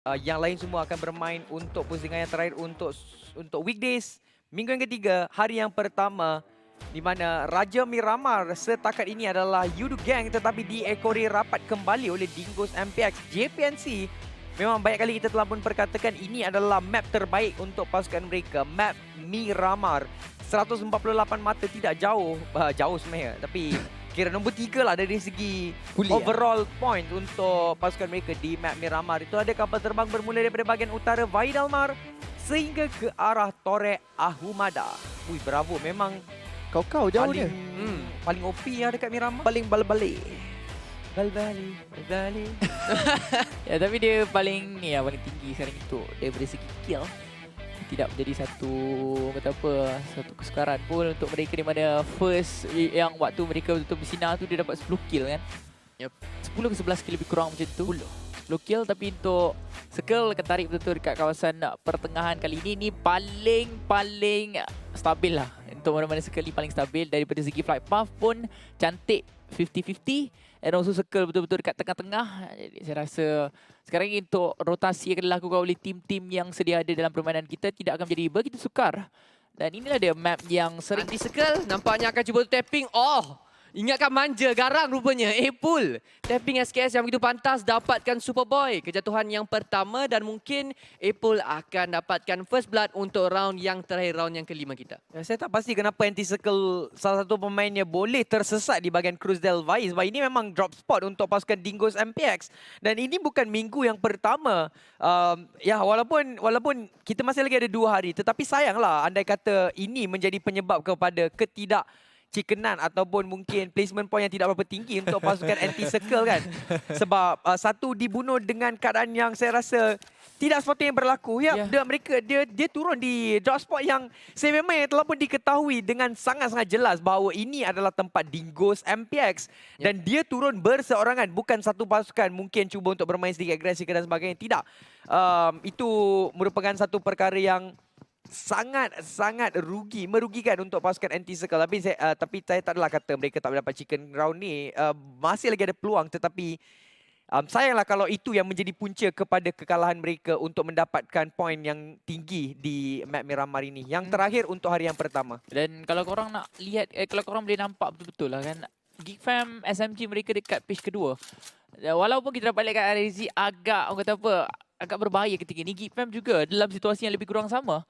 Yang lain semua akan bermain untuk pusingan yang terakhir untuk weekdays. Minggu yang ketiga, hari yang pertama di mana Raja Miramar setakat ini adalah Yudu Gang tetapi diekori rapat kembali oleh Dingoes MPX. JPNC memang banyak kali kita telah pun perkatakan ini adalah map terbaik untuk pasukan mereka. Map Miramar. 148 mata tidak jauh. Jauh sebenarnya. Tapi kira nombor 3 lah dari segi overall point untuk pasukan mereka di map Miramar. Itu ada kapal terbang bermula daripada bahagian utara Vaidalmar sehingga ke arah Torre Ahumada. Ui, bravo. Memang Kau jauh paling, dia. paling OP lah dekat Miramar. Paling balik. Bal-bali. Ya, tapi dia paling ni lah, paling tinggi sekarang itu daripada segi kill. Tidak menjadi satu kesukaran pun untuk mereka di mana first yang waktu mereka betul-betul bersinar tu dia dapat 10 kill kan. Yep. 10 ke 11 kill lebih kurang macam tu. 10 kill, tapi untuk Circle akan tarik betul-betul dekat kawasan pertengahan kali ini paling stabil lah. Untuk mana-mana Circle ni paling stabil. Daripada segi flight path pun cantik 50-50. And also Circle betul-betul dekat tengah-tengah. Jadi saya rasa sekarang ini untuk rotasi akan dilakukan oleh tim-tim yang sedia ada dalam permainan kita tidak akan menjadi begitu sukar. Dan inilah dia map yang sering Anti-circle nampaknya akan cuba tapping. Oh, ingatkan manja garang rupanya. Apple tapping SKS yang begitu pantas dapatkan Superboy. Kejatuhan yang pertama dan mungkin Apple akan dapatkan first blood untuk round yang terakhir, round yang kelima kita. Ya, saya tak pasti kenapa Anti-Circle salah satu pemainnya boleh tersesat di bahagian Cruz del Valle. Sebab ini memang drop spot untuk pasukan Dingoes MPX. Dan ini bukan minggu yang pertama. Ya, walaupun kita masih lagi ada 2 hari. Tetapi sayanglah andai kata ini menjadi penyebab kepada chickenan ataupun mungkin placement point yang tidak berapa tinggi untuk pasukan Anti-Circle kan. Sebab satu dibunuh dengan keadaan yang saya rasa tidak sepatutnya berlaku. Ya, dia turun di drop spot yang memang telah pun diketahui dengan sangat-sangat jelas bahawa ini adalah tempat Dingoes MPX dan dia turun berseorangan, bukan satu pasukan mungkin cuba untuk bermain sedikit agresif dan sebagainya. Tidak. Itu merupakan satu perkara yang sangat merugikan untuk pasukan Anti-Circle. Tapi saya tak adalah kata mereka tak dapat chicken round ni. Masih lagi ada peluang, tetapi sayanglah kalau itu yang menjadi punca kepada kekalahan mereka untuk mendapatkan poin yang tinggi di map Miramar ini. Yang terakhir untuk hari yang pertama. Dan kalau korang nak lihat, kalau korang boleh nampak betul-betul lah kan, Geek Fam SMG mereka dekat page kedua. Walaupun kita dapat lihat kat RZ agak berbahaya ketika ni, Geek Fam juga dalam situasi yang lebih kurang sama.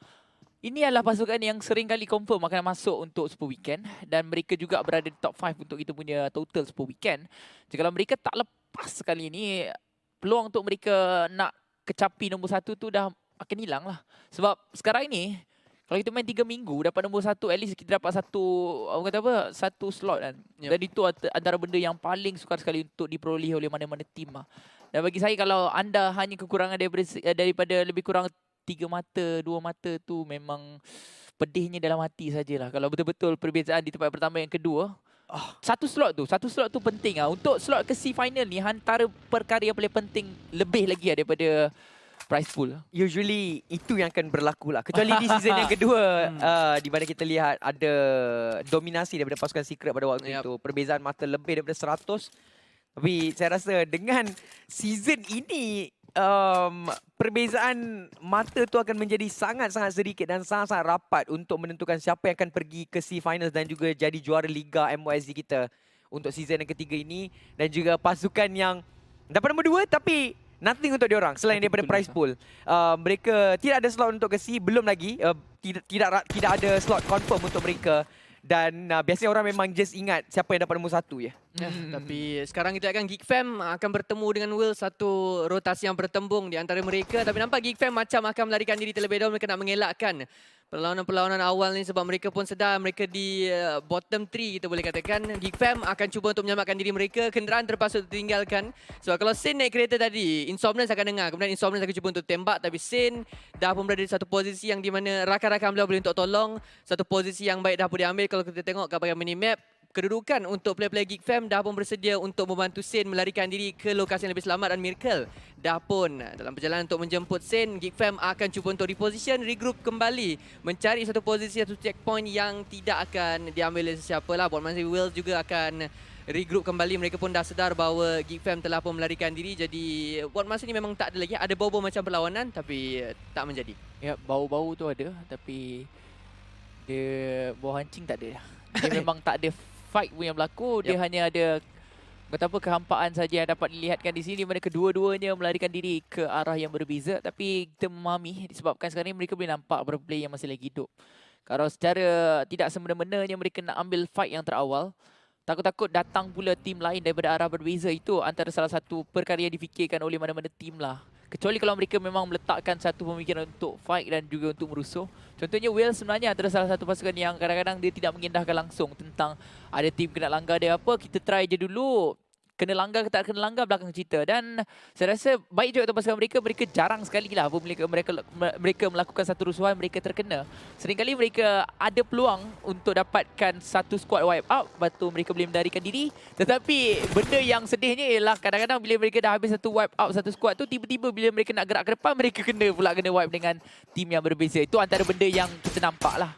Ini adalah pasukan yang sering kali confirm akan masuk untuk Super Weekend dan mereka juga berada di top 5 untuk kita punya total Super Weekend. Jika mereka tak lepas kali ini, peluang untuk mereka nak kecapi nombor 1 tu dah akan hilang lah. Sebab sekarang ini, kalau kita main 3 minggu, dapat nombor 1, at least kita dapat satu slot kan. Yep. Dan itu antara benda yang paling sukar sekali untuk diperoleh oleh mana-mana tim lah. Dan bagi saya, kalau anda hanya kekurangan daripada lebih kurang 3 mata, 2 mata tu memang pedihnya dalam hati sajalah. Kalau betul-betul perbezaan di tempat pertama yang kedua, satu slot tu penting lah. Untuk slot ke C final ni, antara perkara yang paling penting lebih lagi daripada prize pool. Usually itu yang akan berlaku lah. Kecuali di season yang kedua di mana kita lihat ada dominasi daripada pasukan Secret pada waktu itu. Perbezaan mata lebih daripada 100. Tapi saya rasa dengan season ini perbezaan mata tu akan menjadi sangat-sangat sedikit dan sangat-sangat rapat untuk menentukan siapa yang akan pergi ke C Finals dan juga jadi juara Liga MYSD kita untuk season yang ketiga ini. Dan juga pasukan yang dapat nombor 2 tapi nothing untuk diorang selain daripada prize pool. Mereka tidak ada slot untuk ke C, belum lagi. Tidak ada slot confirm untuk mereka. Dan biasanya orang memang just ingat siapa yang dapat nombor 1 ya. Tapi sekarang kita akan Geek Fam akan bertemu dengan Will, satu rotasi yang bertembung di antara mereka. Tapi nampak Geek Fam macam akan melarikan diri terlebih dahulu. Mereka nak mengelakkan perlawanan awal ni sebab mereka pun sedar mereka di bottom 3 kita boleh katakan. Geek Fam akan cuba untuk menyelamatkan diri mereka. Kenderaan terpaksa ditinggalkan. Sebab kalau Sin naik kereta tadi, Insomniac akan dengar. Kemudian Insomniac akan cuba untuk tembak. Tapi Sin dah pun berada di satu posisi yang di mana rakan-rakan beliau boleh untuk tolong. Satu posisi yang baik dah pun diambil. Kalau kita tengok kat bahagian minimap, kedudukan untuk player-player Geek Fam dah pun bersedia untuk membantu Sin melarikan diri ke lokasi yang lebih selamat dan Miracle dah pun dalam perjalanan untuk menjemput Sin. Geek Fam akan cuba untuk reposition, regroup kembali, mencari satu posisi, satu checkpoint yang tidak akan diambil oleh sesiapa lah. Buat masa Will juga akan regroup kembali. Mereka pun dah sedar bahawa Geek Fam telah pun melarikan diri. Jadi buat masa ni memang tak ada lagi. Ada bau-bau macam perlawanan tapi tak menjadi. Ya, bau-bau tu ada tapi dia bau hancing tak ada. Dia memang tak ada fight pun yang berlaku. Dia hanya ada kata apa kehampaan saja yang dapat dilihatkan di sini, mana kedua-duanya melarikan diri ke arah yang berbeza. Tapi kita memahami disebabkan sekarang ni mereka boleh nampak beberapa player yang masih lagi hidup. Kalau secara tidak semena-menanya mereka nak ambil fight yang terawal, takut-takut datang pula tim lain daripada arah berbeza. Itu antara salah satu perkara yang difikirkan oleh mana-mana tim lah. Kecuali kalau mereka memang meletakkan satu pemikiran untuk fight dan juga untuk merusuh. Contohnya Wales sebenarnya antara salah satu pasukan yang kadang-kadang dia tidak mengendahkan langsung tentang ada tim kena langgar dia apa. Kita try je dulu. Kena langgar ke tak kena langgar belakang cerita. Dan saya rasa baik juga untuk pasukan mereka. Mereka jarang sekali lah mereka melakukan satu rusuhan, mereka terkena. Seringkali mereka ada peluang untuk dapatkan satu squad wipe out. Lepas tu mereka boleh mendarikan diri. Tetapi benda yang sedihnya ialah kadang-kadang bila mereka dah habis satu wipe out satu squad tu, tiba-tiba bila mereka nak gerak ke depan, mereka kena wipe dengan tim yang berbeza. Itu antara benda yang kita nampak lah.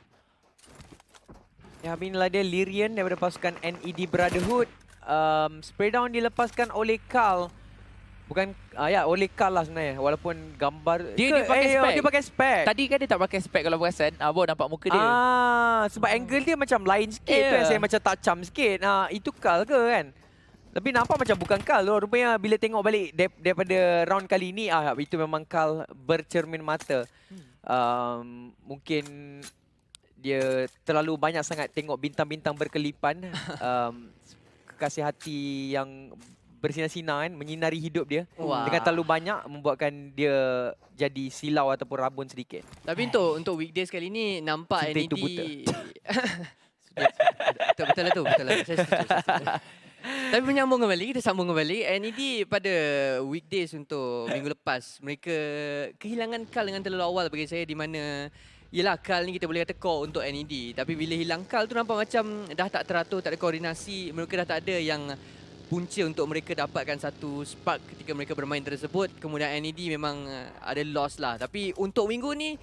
Ya, inilah dia Lyrian daripada pasukan NED Brotherhood. Spray down dilepaskan oleh Carl. Bukan, oleh Carl lah sebenarnya. Walaupun gambar... Dia pakai spek. Dia pakai spek. Tadi kan dia tak pakai spek kalau perasan. Baru nampak muka dia. Sebab angle dia macam lain sikit tu yang saya macam tak cam sikit. Itu Carl ke kan? Tapi nampak macam bukan Carl tu. Rupanya bila tengok balik daripada round kali ni, itu memang Carl bercermin mata. Mungkin dia terlalu banyak sangat tengok bintang-bintang berkelipan. Kekasih hati yang bersinar-sinar kan, menyinari hidup dia. Dengan terlalu banyak membuatkan dia jadi silau ataupun rabun sedikit. Tapi untuk weekdays kali ni nampak Cinta NED itu buta. Betul lah tu, betul lah. Saya setuju. Tapi kita sambung kembali. NED pada weekdays untuk minggu lepas, mereka kehilangan Carl dengan terlalu awal bagi saya, di mana yelah Carl ni kita boleh kata core untuk NED. Tapi bila hilang Carl tu nampak macam dah tak teratur, tak ada koordinasi. Mereka dah tak ada yang punca untuk mereka dapatkan satu spark ketika mereka bermain tersebut. Kemudian NED memang ada loss lah. Tapi untuk minggu ni,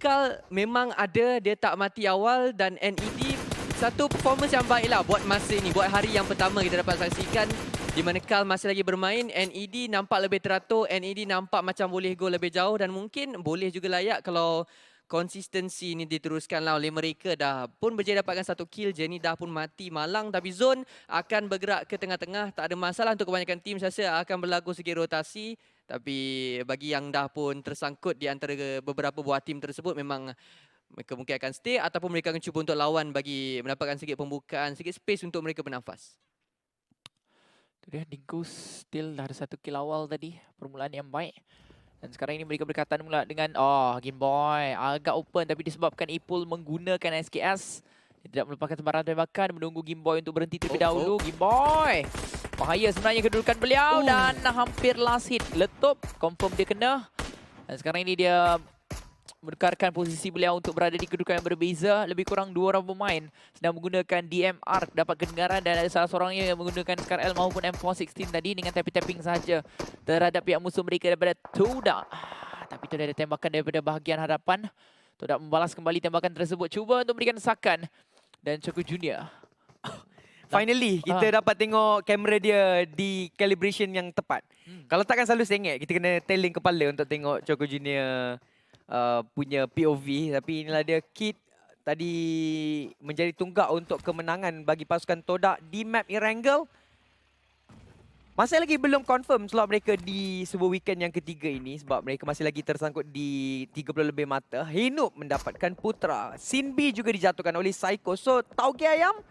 Carl memang ada, dia tak mati awal. Dan NED satu performance yang baik lah buat masa ni, buat hari yang pertama kita dapat saksikan. Di mana Carl masih lagi bermain, NED nampak lebih teratur, NED nampak macam boleh go lebih jauh. Dan mungkin boleh juga layak kalau konsistensi ni diteruskanlah oleh mereka. Dah pun berjaya dapatkan satu kill, Jenny dah pun mati malang. Tapi Zone akan bergerak ke tengah-tengah. Tak ada masalah untuk kebanyakan tim, saya rasa akan berlaku segi rotasi. Tapi bagi yang dah pun tersangkut di antara beberapa buah tim tersebut, memang mereka mungkin akan stay ataupun mereka akan cuba untuk lawan bagi mendapatkan sedikit pembukaan, sedikit space untuk mereka bernafas. Tu dia, Dingus still dah ada satu kill awal tadi. Permulaan yang baik. Dan sekarang ini mereka berkaitan mula dengan Game Boy. Agak open tapi disebabkan Ipul menggunakan SKS. Dia tidak melupakan sembarang tembakan. Menunggu Game Boy untuk berhenti terlebih dahulu. Game Boy! Bahaya sebenarnya kedudukan beliau. Dan hampir last hit. Letup. Confirm dia kena. Dan sekarang ini dia menukarkan posisi beliau untuk berada di kedudukan yang berbeza. Lebih kurang 2 orang pemain sedang menggunakan DMR dapat kedengaran, dan ada salah seorangnya yang menggunakan SCAR-L maupun M416 tadi dengan tapping-tapping sahaja terhadap pihak musuh mereka daripada Todak. Tapi tu ada tembakan daripada bahagian hadapan. Todak membalas kembali tembakan tersebut, cuba untuk memberikan desakan. Dan Choco Junior. Finally, kita dapat tengok kamera dia di calibration yang tepat. Kalau takkan selalu sengit, kita kena teling kepala untuk tengok Choco Junior punya POV. Tapi inilah dia, Kid tadi menjadi tunggak untuk kemenangan bagi pasukan Todak di map Erangel. Masih lagi belum confirm slot mereka di sebuah weekend yang ketiga ini sebab mereka masih lagi tersangkut di 30 lebih mata. Hinup mendapatkan Putra. Sinbi juga dijatuhkan oleh Psycho. So, Tauge Ayam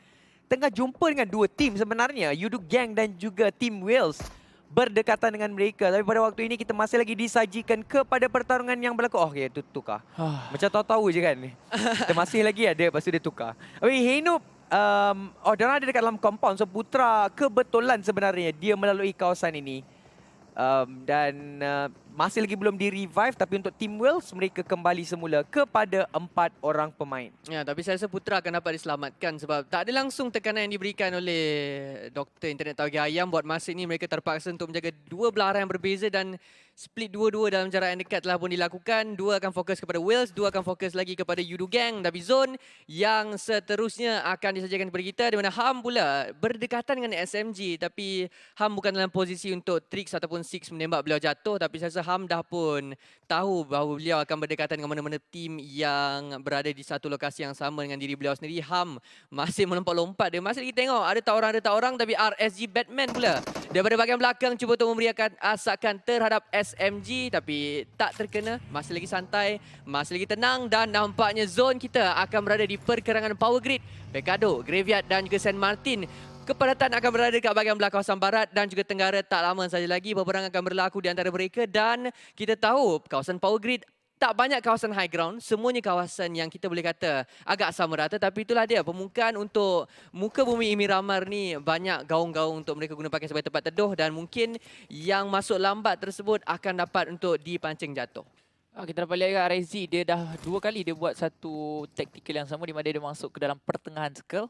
tengah jumpa dengan dua tim sebenarnya. Yudu Gang dan juga Team Wales berdekatan dengan mereka. Tapi pada waktu ini kita masih lagi disajikan kepada pertarungan yang berlaku. Okay, itu tukar. Macam tahu-tahu je kan. Kita masih lagi ada, lepas tu dia tukar. Tapi Hinup, diorang ada dekat dalam compound. So Putra kebetulan sebenarnya dia melalui kawasan ini. Dan masih lagi belum di-revive. Tapi untuk Team Wales, mereka kembali semula kepada 4 orang pemain. Ya, tapi saya rasa Putra akan dapat diselamatkan sebab tak ada langsung tekanan yang diberikan oleh Doktor Internet Tauge Ayam. Buat masa ini mereka terpaksa untuk menjaga dua belah arah yang berbeza dan Split dua-dua dalam jarak yang dekat telah pun dilakukan. Dua akan fokus kepada Wales, dua akan fokus lagi kepada Yudu Gang. Tapi zone yang seterusnya akan disajikan kepada kita di mana Ham pula berdekatan dengan SMG. Tapi Ham bukan dalam posisi untuk Trix ataupun Six menembak beliau jatuh. Tapi saya rasa Ham dah pun tahu bahawa beliau akan berdekatan dengan mana-mana tim yang berada di satu lokasi yang sama dengan diri beliau sendiri. Ham masih melompat-lompat. Dia masih lagi tengok ada tak orang. Tapi RSG Batman pula daripada bahagian belakang cuba untuk memberikan asakan terhadap SMG tapi tak terkena. Masih lagi santai, masih lagi tenang dan nampaknya zone kita akan berada di perkerangan Power Grid. Pecado, Graveyard dan juga San Martin. Kepadatan akan berada dekat bahagian belakang kawasan barat dan juga tenggara. Tak lama saja lagi peperangan akan berlaku di antara mereka dan kita tahu kawasan Power Grid tak banyak kawasan high ground, semuanya kawasan yang kita boleh kata agak sama rata. Tapi itulah dia, pembukaan untuk muka bumi Imi Ramar ni banyak gaung-gaung untuk mereka guna pakai sebagai tempat teduh dan mungkin yang masuk lambat tersebut akan dapat untuk dipancing jatuh. Kita dapat lihat kat RSG, dia dah 2 kali dia buat satu tactical yang sama di mana dia masuk ke dalam pertengahan circle.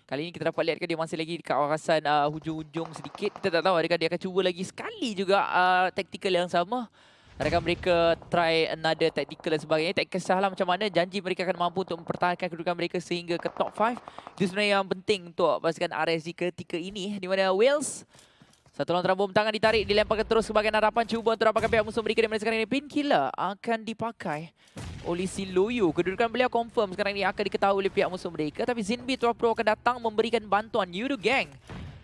Kali ini kita dapat lihat dia masih lagi di kawasan hujung-hujung sedikit. Kita tak tahu adakah dia akan cuba lagi sekali juga tactical yang sama. Adakah mereka try another tactical dan sebagainya. Tak kisahlah macam mana, janji mereka akan mampu untuk mempertahankan kedudukan mereka sehingga ke top 5. Itu sebenarnya yang penting untuk pasukan RSG ketika ini. Di mana Wales, satu lontaran bom tangan ditarik, dilemparkan terus ke bahagian harapan. Cuba untuk dapatkan pihak musuh mereka. Di mana sekarang ini Painkiller akan dipakai oleh si Loyu. Kedudukan beliau confirm sekarang ini akan diketahui oleh pihak musuh mereka. Tapi Zinbi Pro akan datang memberikan bantuan Yudu Gang.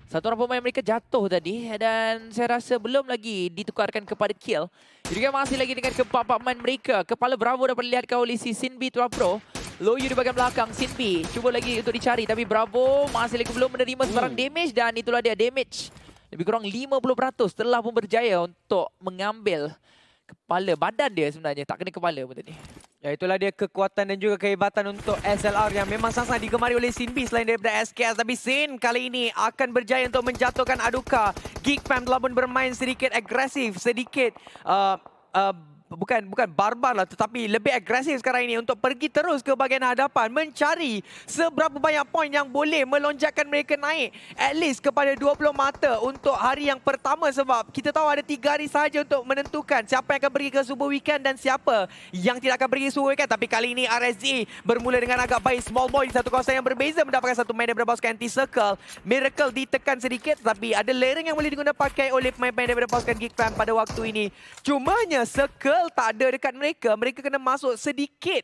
Satu orang pemain mereka jatuh tadi dan saya rasa belum lagi ditukarkan kepada kill. Juga masih lagi dengan keempat pemain mereka. Kepala Bravo dapat dilihatkan oleh si Sinbi Tua Pro. Loyu di bahagian belakang. Sinbi cuba lagi untuk dicari tapi Bravo masih lagi belum menerima sebarang damage dan itulah dia damage. Lebih kurang 50% telah pun berjaya untuk mengambil kepala badan dia sebenarnya. Tak kena kepala pun tadi. Ya, itulah dia kekuatan dan juga kehebatan untuk SLR yang memang sangat digemari oleh Sinbi selain daripada SKS. Tapi Sin kali ini akan berjaya untuk menjatuhkan Aduka. Geek Fam telah pun bermain sedikit agresif, sedikit bukan barbar lah tetapi lebih agresif sekarang ini untuk pergi terus ke bahagian hadapan mencari seberapa banyak poin yang boleh melonjakkan mereka naik at least kepada 20 mata untuk hari yang pertama sebab kita tahu ada 3 hari sahaja untuk menentukan siapa yang akan pergi ke Super Weekend dan siapa yang tidak akan pergi ke Super Weekend. Tapi kali ini RSG bermula dengan agak baik. Small Boy di satu kawasan yang berbeza mendapatkan satu main daripada pasukan anti-circle. Miracle ditekan sedikit tapi ada lereng yang boleh digunakan pakai oleh pemain-pemain daripada pasukan Geek Fam pada waktu ini. Cumanya Circle tak ada dekat mereka. Mereka kena masuk sedikit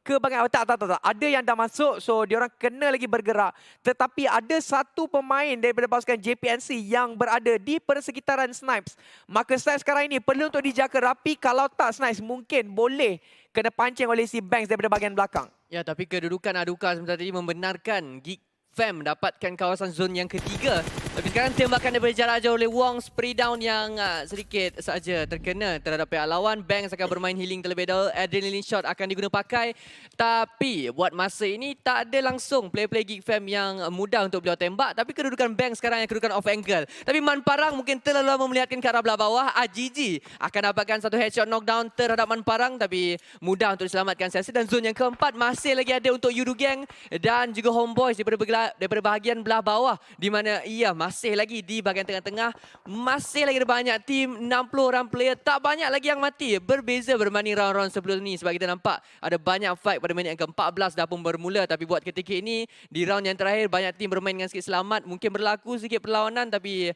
ke bahagian tak. Ada yang dah masuk so diorang kena lagi bergerak. Tetapi ada satu pemain daripada pasukan JPNC yang berada di persekitaran Snipes. Maka Snipes sekarang ini perlu untuk dijaga rapi. Kalau tak Snipes mungkin boleh kena pancing oleh si Banks daripada bahagian belakang. Ya, tapi kedudukan Aduka sebentar tadi membenarkan Geek Fam mendapatkan kawasan zone yang ketiga. Tapi sekarang tembakan daripada jarak jauh oleh Wong, spray down yang sedikit saja terkena terhadap pihak lawan. Banks akan bermain healing terlebih dahulu. Adrenaline shot akan diguna pakai. Tapi buat masa ini tak ada langsung player-player Geek Fam yang mudah untuk beliau tembak. Tapi kedudukan Banks sekarang yang kedudukan off angle. Tapi Man Parang mungkin terlalu lama melihatkan ke arah belah bawah. AGG akan dapatkan satu headshot knockdown terhadap Man Parang. Tapi mudah untuk diselamatkan sesi. Dan zone yang keempat masih lagi ada untuk Yudu Gang dan juga Homeboys daripada bahagian belah bawah. Di mana ia masih lagi di bahagian tengah-tengah. Masih lagi ada banyak tim, 60 orang player. Tak banyak lagi yang mati. Berbeza berbanding round-round sebelum ni. Sebab kita nampak ada banyak fight pada minit yang ke-14 dah pun bermula. Tapi buat ketika ini, di round yang terakhir banyak tim bermain dengan sikit selamat. Mungkin berlaku sedikit perlawanan tapi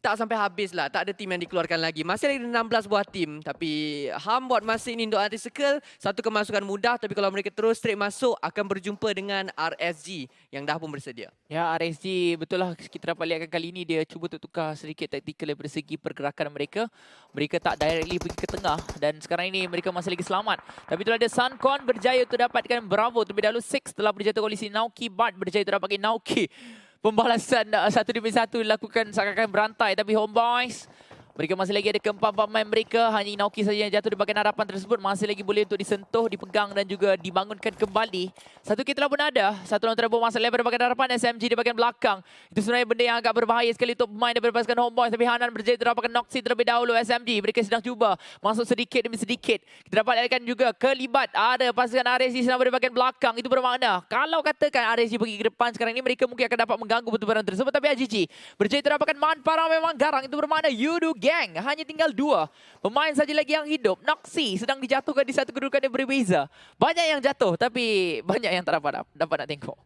tak sampai habis lah. Tak ada tim yang dikeluarkan lagi. Masih lagi 16 buah tim. Tapi Ham buat masa ini untuk anti-circle. Satu kemasukan mudah. Tapi kalau mereka terus straight masuk, akan berjumpa dengan RSG yang dah pun bersedia. Ya, RSG betul lah kita dapat lihatkan kali ini dia cuba untuk tukar sedikit taktikal daripada segi pergerakan mereka. Mereka tak directly pergi ke tengah. Dan sekarang ini mereka masih lagi selamat. Tapi itulah dia Suncon berjaya untuk dapatkan Bravo. Terlebih dahulu Six telah berjatuh oleh si Nauki. Bart berjaya untuk dapatkan Nauki. Pembalasan 1-1 dilakukan seakan-akan berantai. Tapi Homeboys, mereka masih lagi ada keempat pemain mereka. Hanya Nauki saja yang jatuh di bahagian harapan tersebut. Masih lagi boleh untuk disentuh, dipegang dan juga dibangunkan kembali. Satu kita pun ada. Satu lontaran bom masuk lebar di bahagian harapan. SMG di bahagian belakang. Itu sebenarnya benda yang agak berbahaya sekali untuk pemain daripada pasukan Homeboys. Tapi Hanan berjaya dapatkan Noxy terlebih dahulu. SMG mereka sedang cuba masuk sedikit demi sedikit. Kita dapat lihatkan juga kelibat ada pasukan RSG sedang berada di bahagian belakang. Itu bermakna kalau katakan RSG pergi ke depan sekarang ini mereka mungkin akan dapat mengganggu pertubuhan tersebut. Tapi AGG berjaya dapatkan Man Parang memang garang. Itu bermakna Yudu Gang hanya tinggal 2 pemain saja lagi yang hidup. Noxy sedang dijatuhkan di satu kedudukan yang berbeza. Banyak yang jatuh tapi banyak yang tak dapat nak tengok.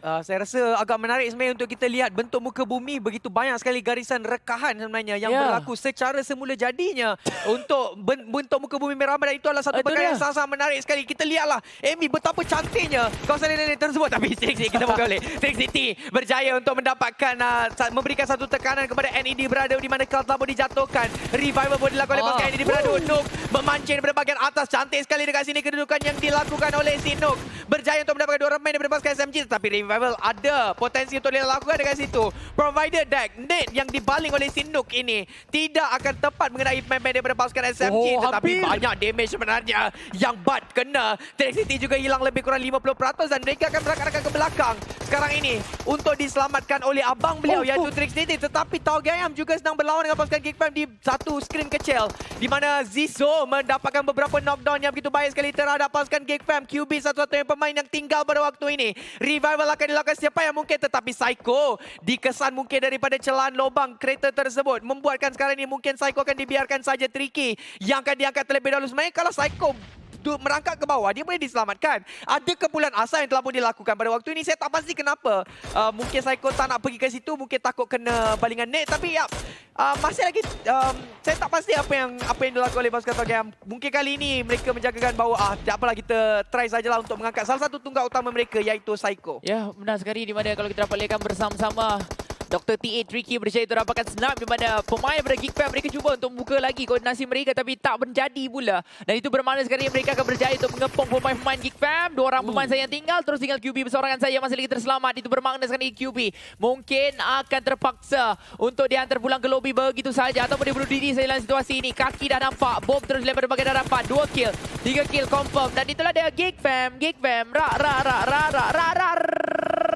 Saya rasa agak menarik sebenarnya untuk kita lihat bentuk muka bumi begitu banyak sekali garisan rekahan sebenarnya yang berlaku secara semula jadinya untuk bentuk muka bumi merah dan itu adalah satu perkara yang sangat menarik sekali. Kita lihatlah Amy betapa cantiknya kawasan ini tersebut tapi kita bukan boleh. Trick City berjaya untuk mendapatkan memberikan satu tekanan kepada NED Berado di mana Cloud telah dijatuhkan. Revival pun dilakukan oleh pasukan NED Berado. Nook memancing daripada bahagian atas, cantik sekali dekat sini kedudukan yang dilakukan oleh si Nook. Berjaya untuk mendapatkan 2 remain daripada pasukan SMG tetapi Revival ada potensi untuk dia lakukan dekat situ. Provider deck Nate yang dibaling oleh si Nook ini tidak akan tepat mengenai pemain daripada pasukan SMG tetapi banyak damage sebenarnya yang Bud kena. Trick City juga hilang lebih kurang 50% dan mereka akan berangkat ke belakang sekarang ini untuk diselamatkan oleh abang beliau iaitu Trick City tetapi Tauge Ayam juga sedang berlawan dengan pasukan Geekfam di satu screen kecil di mana Zizo mendapatkan beberapa knockdown yang begitu baik sekali terhadap pasukan Geekfam. QB satu-satunya pemain yang tinggal pada waktu ini. Revival akan dilakukan siapa yang mungkin tetapi Psycho dikesan mungkin daripada celaan lubang kereta tersebut membuatkan sekarang ini mungkin Psycho akan dibiarkan saja Tricky yang akan diangkat terlebih dahulu. Sebenarnya kalau Psycho merangkak ke bawah dia boleh diselamatkan. Ada kepulan asa yang telah pun dilakukan pada waktu ini. Saya tak pasti kenapa. Mungkin Psycho tak nak pergi ke situ, mungkin takut kena balingan net tapi ya masih lagi saya tak pasti apa yang dilakukan oleh pasukan Tauge Ayam. Mungkin kali ini mereka menjagakan bahawa tak apalah kita try sajalah untuk mengangkat salah satu tunggal utama mereka iaitu Psycho. Ya, benar sekali di mana kalau kita dapat lihatkan bersama-sama Dr. TA Tricky berjaya untuk dapatkan snap di mana pemain daripada Geekfam mereka cuba untuk membuka lagi koordinasi mereka tapi tak menjadi pula. Dan itu bermakna sekarang mereka akan berjaya untuk mengepung pemain-pemain Geekfam. 2 orang pemain saya yang tinggal, terus tinggal QB bersorangan saja yang masih lagi terselamat. Itu bermakna sekarang QB mungkin akan terpaksa untuk dihantar pulang ke lobi begitu saja ataupun dia bunuh diri dalam situasi ini. Kaki dah nampak, bom terus dilempar berbagai hadapan. 2 kill, 3 kill confirm dan itulah dia Geekfam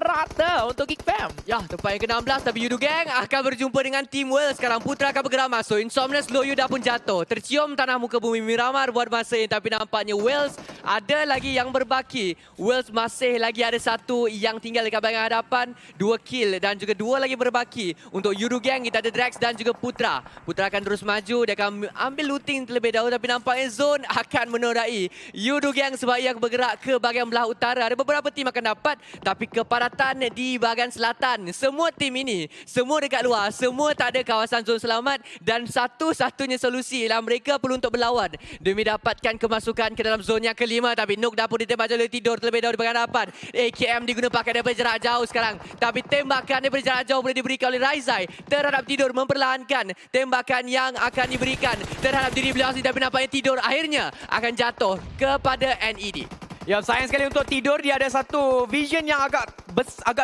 rata untuk Geekfam. Ya, tempat yang ke-16 tapi Yudu Gang akan berjumpa dengan Team World. Sekarang Putra akan bergerak masuk. Insomnia's Loyu dah pun jatuh. Tercium tanah muka bumi Miramar buat masa ini. Tapi nampaknya Wales ada lagi yang berbaki. Wales masih lagi ada satu yang tinggal dekat bahagian hadapan. 2 kill dan juga 2 lagi berbaki. Untuk Yudu Gang kita ada Drax dan juga Putra. Putra akan terus maju. Dia akan ambil looting terlebih dahulu. Tapi nampaknya Zone akan menodai Yudu Gang sebab ia bergerak ke bahagian belah utara. Ada beberapa tim akan dapat. Tapi kepadatan di bahagian selatan. Semua tim ini, semua dekat luar, semua tak ada kawasan zon selamat dan satu-satunya solusi ialah mereka perlu untuk berlawan demi dapatkan kemasukan ke dalam zon yang kelima. Tapi Nook dah pun ditembak oleh tidur terlebih dahulu di bahagian hadapan. AKM diguna pakai daripada jarak jauh sekarang. Tapi tembakan daripada jarak jauh boleh diberikan oleh Raizai terhadap tidur memperlahankan tembakan yang akan diberikan terhadap diri beliau sendiri. Tapi nampaknya tidur akhirnya akan jatuh kepada NED. Ya, sayang sekali untuk tidur. Dia ada satu vision yang agak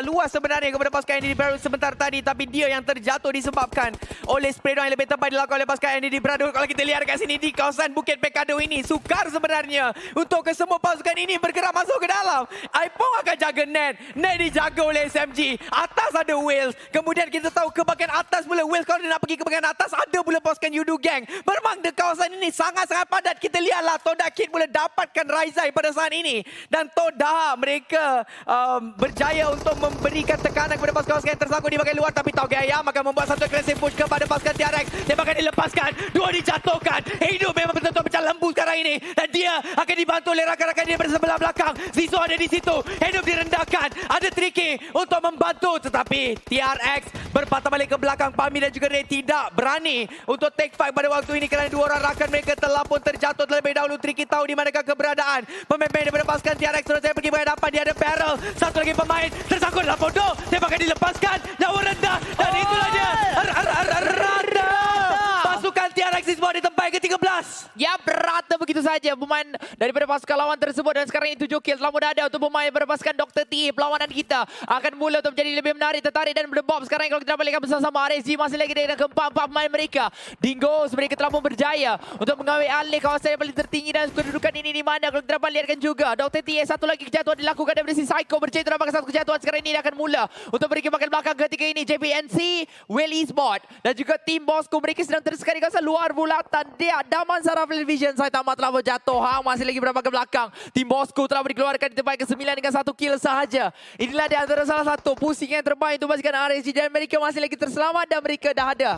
luas sebenarnya kepada pasukan NED Berado sebentar tadi. Tapi dia yang terjatuh disebabkan oleh spray down yang lebih tepat dilakukan oleh pasukan NED Berado. Kalau kita lihat kat sini di kawasan Bukit Pekado ini. Sukar sebenarnya untuk kesemua pasukan ini bergerak masuk ke dalam. Aipong akan jaga net. Net dijaga oleh SMG. Atas ada Wales. Kemudian kita tahu ke bahagian atas pula Wales kalau dia nak pergi ke bahagian atas. Ada pula pasukan Yudu Gang. Memang di kawasan ini sangat-sangat padat. Kita lihatlah Toda Kid pula dapatkan Raizai pada saat ini. Dan Toda mereka berjaya untuk memberikan tekanan kepada pasukan yang tersangkut di bahagian luar. Tapi Tauge Ayam akan membuat satu aggressive push kepada pasukan TRX. Tembakan dilepaskan, 2 dijatuhkan. Hidup memang betul-betul macam lembu sekarang ini. Dan dia akan dibantu oleh rakan-rakan dia pada sebelah belakang. Zizo ada di situ, hidup direndahkan. Ada Tricky untuk membantu. Tetapi TRX berpatah balik ke belakang. Pami dan juga Ray tidak berani untuk take fight pada waktu ini kerana 2 orang rakan mereka telah pun terjatuh terlebih dahulu. Tricky tahu di manakah keberadaan pemain daripada pasukan TRX. Terus saya pergi ke hadapan. Dia ada barrel. Satu lagi pemain tersangkut dalam pondok. Tembakan dilepaskan. Nyawa rendah. Dan itulah dia. Rada. Pasukan TRX di sebuah di tempat ke-13. Ya, berata begitu saja pemain daripada pasukan lawan tersebut. Dan sekarang ini 7 kill telah pun ada untuk pemain daripada pasukan Dr. T. Perlawanan kita akan mula untuk menjadi lebih menarik, tertarik dan berdebop. Sekarang kalau kita balikan bersama-sama RSG masih lagi dengan keempat pemain mereka. Dingoes mereka telah pun berjaya untuk mengambil alih kawasan yang paling tertinggi dan kedudukan ini di mana kalau kita dapat lihatkan juga Dr. T satu lagi kejatuhan dilakukan daripada si Psycho berjaya untuk dapatkan satu kejatuhan. Sekarang ini dia akan mula untuk beri bahagian belakang ketika ini JPNC, Will Esport dan juga tim Bosco mereka sedang tersekat di kawasan luar bulatan. Dia Daman Saraf Vision Saitama telah berjatuh. Masih lagi berapa ke belakang. Tim Bosco telah dikeluarkan di tempat ke-9 dengan 1 kill sahaja. Inilah di antara salah satu pusing yang terbaik untuk pasukan RSG dan mereka masih lagi terselamat dan mereka dah ada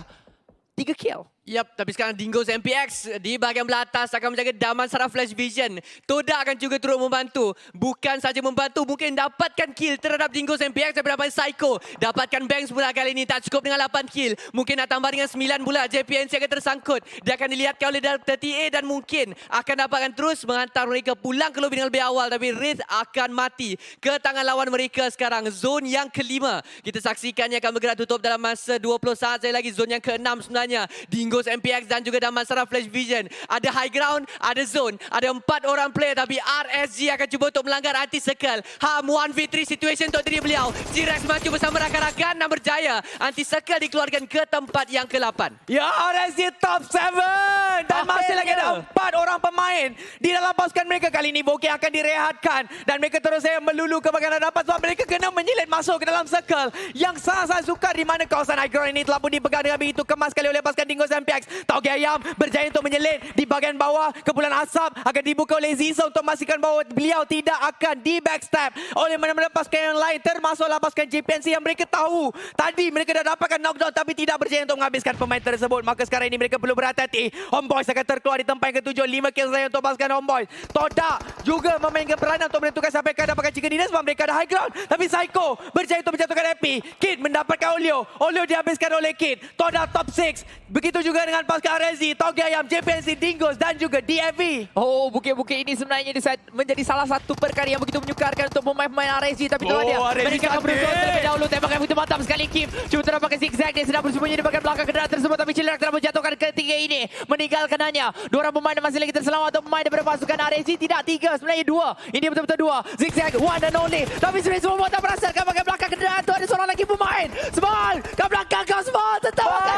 3 kill. Yap, tapi sekarang Dingoes MPX di bahagian belah atas akan menjaga Damansara Flash Vision. Toda akan juga turut membantu. Bukan saja membantu, mungkin dapatkan kill terhadap Dingoes MPX daripada Psycho. Dapatkan Banks pula kali ini, tak cukup dengan 8 kill. Mungkin nak tambah dengan 9 pula, JPNC akan tersangkut. Dia akan dilihatkan oleh Delta TA dan mungkin akan dapatkan terus menghantar mereka pulang ke lobi dengan lebih awal. Tapi Wraith akan mati ke tangan lawan mereka sekarang. Zone yang kelima. Kita saksikannya akan bergerak tutup dalam masa 20 saat saja lagi. Zone yang ke-6 sebenarnya. Dingoes MPX dan juga Damansara Flash Vision. Ada high ground, ada zone, ada 4 orang player tapi RSG akan cuba untuk melanggar anti-circle. Ham 1v3 situation untuk diri beliau. G-Rex maju bersama rakan-rakan dan berjaya. Anti-circle dikeluarkan ke tempat yang ke-8. Ya, RSG top 7 dan masih lagi ada 4 orang pemain di dalam pasukan mereka. Kali ini Bokeh akan direhatkan dan mereka terus saja melulu ke bahagian hadapan sebab mereka kena menyilit masuk ke dalam circle yang sangat-sangat sukar di mana kawasan high ground ini telah pun dipegang dengan begitu kemas sekali oleh pasukan Dingoes MPX. Tauge Ayam berjaya untuk menyelit di bahagian bawah. Kepulan asap akan dibuka oleh Ziso untuk memastikan bahawa beliau tidak akan di backstab oleh mana-mana pasukan yang lain, termasuklah pasukan JPNC yang mereka tahu tadi mereka dah dapatkan knockdown tapi tidak berjaya untuk menghabiskan pemain tersebut. Maka sekarang ini mereka perlu berhati-hati. Homeboys akan terkeluar di tempat yang ketujuh. 5 kill saja untuk pasukan Homeboys. Toda juga memainkan peranan untuk menentukan siapa yang akan dapatkan chicken dinner sebab mereka ada high ground. Tapi Psycho berjaya untuk menjatuhkan Epi. Kid mendapatkan Olio. Olio dihabiskan oleh Kid. Toda top 6. Begitu juga dengan pasukan RSG, Tauge Ayam, JPNC, Dingoes dan juga DFV. Oh, bukit-bukit ini sebenarnya menjadi salah satu perkara yang begitu menyukarkan untuk pemain-pemain RSG. Tapi itu dia, mereka akan berusaha terlebih dahulu. Tembakan begitu mantap sekali Kim. Cuba terapkan zigzag, dia sedang bersembunyi di bahagian belakang kendaraan tersebut. Tapi Cilerak telah menjatuhkan ketiga ini. Meninggalkan hanya 2 orang pemain masih lagi terselamat untuk pemain daripada pasukan RSG. Tidak 3, sebenarnya 2. Ini betul-betul 2. Zigzag, one and only. Tapi sebenarnya semua tak merasakan bahagian belakang kendaraan itu ada seorang lagi pemain. Small, ke belakang kau Small. Tetap akan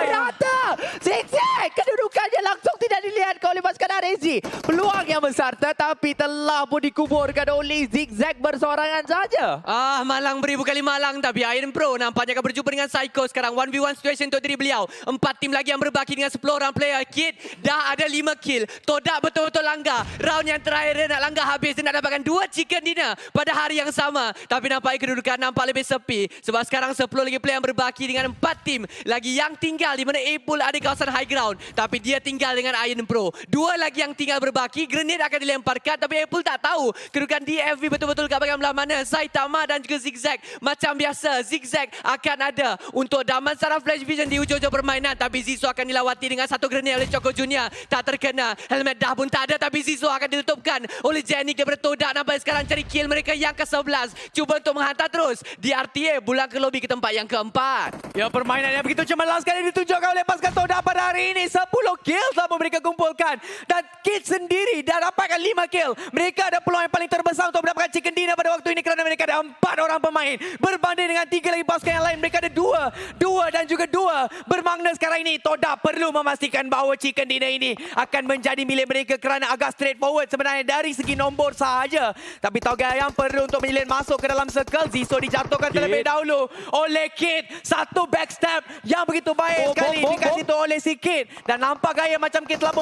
rata. Zigzag, kedudukannya langsung tidak dilihat oleh pasukan RSG. Peluang yang besar tetapi telah pun dikuburkan oleh Zigzag bersorangan saja. Malang beribu kali malang tapi Iron Pro nampaknya akan berjumpa dengan Psycho sekarang. 1v1 situation untuk diri beliau. 4 tim lagi yang berbaki dengan 10 orang player. Kid dah ada 5 kill. Todak betul-betul langgar. Round yang terakhir dia nak langgar habis. Dia nak dapatkan 2 chicken dinner pada hari yang sama. Tapi nampaknya kedudukan nampak lebih sepi. Sebab sekarang 10 lagi player yang berbaki dengan 4 tim lagi yang tinggal di mana Apple ada kawasan high ground. Tapi dia tinggal dengan Iron Pro. 2 lagi yang tinggal berbaki. Grenade akan dilemparkan tapi Apple tak tahu kedudukan DFV betul-betul kat bahagian belah mana. Saitama dan juga Zigzag. Macam biasa Zigzag akan ada untuk Damansara Flash Vision di ujung-ujung permainan. Tapi Zizo akan dilawati dengan satu grenade oleh Choco Junior. Tak terkena. Helmet dah pun tak ada tapi Zizo akan ditutupkan oleh Jenny daripada Todak. Nampak sekarang cari kill mereka yang ke-11. Cuba untuk menghantar terus. Di RTA pulang ke lobi ke tempat yang keempat. Ya, permainan yang begitu cemerlang sekali ditunjukkan oleh pasukan Todak pada hari ini. 10 kill telah mereka kumpulkan. Dan Kid sendiri dah dapatkan 5 kill. Mereka ada peluang yang paling terbesar untuk mendapatkan chicken dinner pada waktu ini kerana mereka ada 4 orang pemain. Berbanding dengan 3 lagi pasukan yang lain. Mereka ada 2 dan juga 2. Bermakna sekarang ini Todak perlu memastikan bahawa chicken dinner ini akan menjadi milik mereka kerana agak straightforward sebenarnya dari segi nombor sahaja. Tapi Tauge Ayam perlu untuk menyelit masuk ke dalam circle. Ziso dijatuhkan terlebih dahulu oleh Kid. Satu backstab yang begitu baik sekali dikasih tu oleh si Kid. Dan nampak gaya macam Kid telah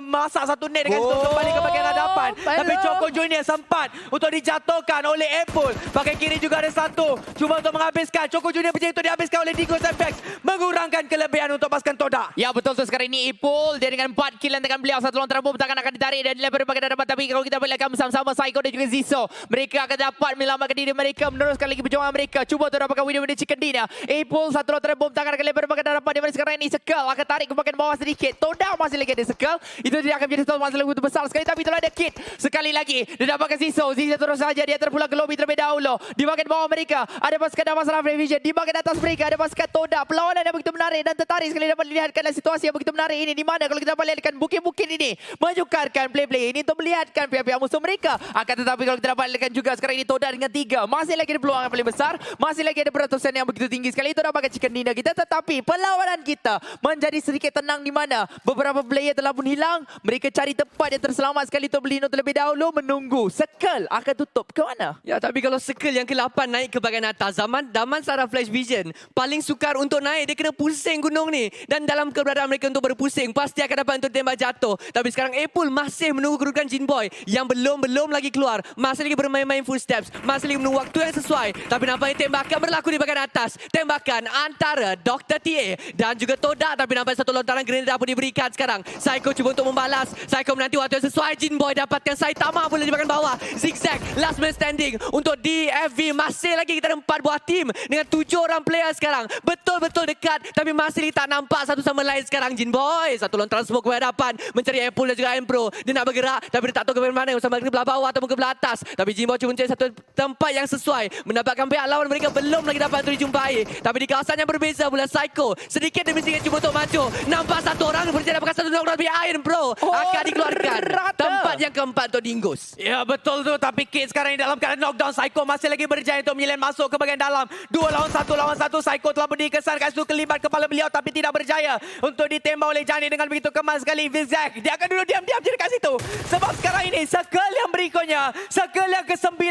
memasak satu net dengan situ kembali ke bahagian hadapan. Tapi Choco Junior sempat untuk dijatuhkan oleh Apple. Bahagian kiri juga ada satu. Cuba untuk menghabiskan. Choco Junior berjaya untuk dihabiskan oleh Dingoes MPX. Mengurangkan kelebihan untuk pasukan Todak. Ya betul tu sekarang ini Ipul. Dia dengan 4 kill yang dengan beliau. Satu lontaran bom takkan akan ditarik dan dilempar bahagian hadapan. Tapi kalau kita balik bersama-sama Psycho dan juga Ziso. Mereka akan dapat menyelamatkan diri mereka. Meneruskan lagi perjuangan mereka. Cuba untuk dapatkan winner chicken dinner. Ipul satu lontaran bom takkan akan dilempar bahagian hadapan. Di mana sekarang ini Circle akan tarik ke bahagian bawah sedikit. Todak masih lagi ada Circle. Itu tidak akan menjadi satu masalah begitu besar sekali. Tapi itulah ada Kid. Sekali lagi. Dia dapatkan Ziso. Ziso terus saja. Dia terpulang ke lobi terlebih dahulu. Di bahagian bawah mereka ada pasukan Damansara Flash Vision. Di bahagian atas mereka ada pasukan Todak. Perlawanan yang begitu menarik dan tertarik sekali dapat dilihatkan situasi yang begitu menarik ini. Di mana kalau kita dapat lihatkan bukit-bukit ini menyukarkan play-play ini untuk melihatkan pihak-pihak musuh mereka. Akan tetapi kalau kita dapat lihatkan juga sekarang ini Todak dengan 3. Masih lagi ada peluang yang paling besar. Masih lagi ada peratusan yang begitu tinggi sekali. Itu dapatkan chicken dinner kita. Tetapi perlawanan kita menjadi sedikit tenang di mana beberapa player telah pun hilang. Mereka cari tempat yang terselamat sekali untuk Belino terlebih dahulu. Menunggu Circle akan tutup ke mana? Ya, tapi kalau Circle yang ke-8 naik ke bahagian atas, Damansara Flash Vision paling sukar untuk naik. Dia kena pusing gunung ni. Dan dalam keberadaan mereka untuk berpusing, pasti akan dapat untuk tembak jatuh. Tapi sekarang Apple masih menunggu kedudukan Jin Boy yang belum lagi keluar. Masih lagi bermain-main footsteps. Masih lagi menunggu waktu yang sesuai. Tapi nampaknya tembakan berlaku di bahagian atas. Tembakan antara Dr. TA dan juga Toda, tapi nampak satu lontaran grenade pun diberikan sekarang. Psycho cuba untuk membalas. Psycho menanti waktu yang sesuai. Jin Boy dapatkan Saitama pula di bahagian bawah. Zigzag, last man standing untuk DFV. Masih lagi kita ada 4 buah tim dengan 7 orang player sekarang. Betul-betul dekat, tapi masih tak nampak satu sama lain sekarang. Jin Boy, satu lontaran smoke ke hadapan. Mencari Apple dan juga Empro. Dia nak bergerak, tapi dia tak tahu ke mana. Sama ke belah bawah ataupun ke belah atas. Tapi Jin Boy cuba mencari satu tempat yang sesuai. Mendapatkan pihak lawan mereka belum lagi dapat untuk dijumpai. Tapi di kawasan yang berbeza pula Psycho sedikit demi sedikit cuba untuk maju. Nampak satu orang berjaya dapatkan satu knockdown dari Iron Bro. Akan dikeluarkan. Tempat yang keempat untuk Dingus. Ya betul tu, tapi Kate sekarang ini dalam keadaan knockdown. Psycho masih lagi berjaya untuk menyelin masuk ke bahagian dalam. 2 lawan 1. Psycho telah berdiri kesan kat situ, kelibat kepala beliau tapi tidak berjaya untuk ditembak oleh Jani dengan begitu kemas sekali. Zigzag, dia akan duduk diam-diam je dekat situ. Sebab sekarang ini circle yang berikutnya, circle yang ke-9,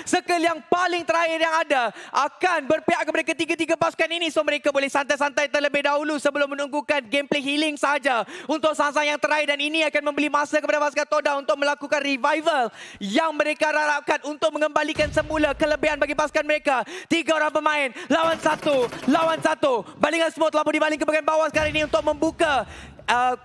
circle yang paling terakhir yang ada akan berpihak kepada ketiga-tiga pasukan ini. So mereka boleh santai-santai terlebih dahulu sebelum menunggukan gameplay healing saja untuk sang-sang yang terakhir, dan ini akan memberi masa kepada pasukan Toda untuk melakukan revival yang mereka harapkan untuk mengembalikan semula kelebihan bagi pasukan mereka. 3 orang pemain lawan 1. Balingan semua telah pun dibaling ke bahagian bawah sekarang ini untuk membuka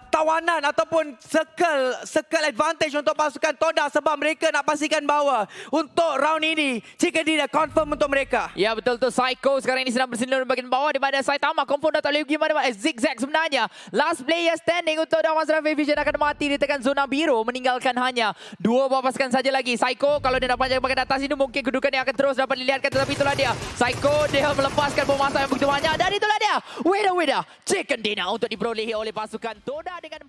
tawanan ataupun circle advantage untuk pasukan Toda, sebab mereka nak pastikan bahawa untuk round ini jika dia dah confirm untuk mereka. Ya betul tu, Psycho sekarang ini sedang bersindir di bahagian bawah di mana Saitama confirm dah tak boleh pergi mana-mana. Zigzag sebenarnya last player standing untuk Damansara Vision akan mati ditekan zona biru, meninggalkan hanya 2 buah pasukan saja lagi. Psycho kalau dia dapat jaga bahagian atas ini mungkin kedudukan yang akan terus dapat dilihatkan, tetapi itulah dia Psycho, dia melepaskan bom masa yang begitu banyak dan itulah dia winner chicken dinner untuk diperolehi oleh pasukan Toda dengan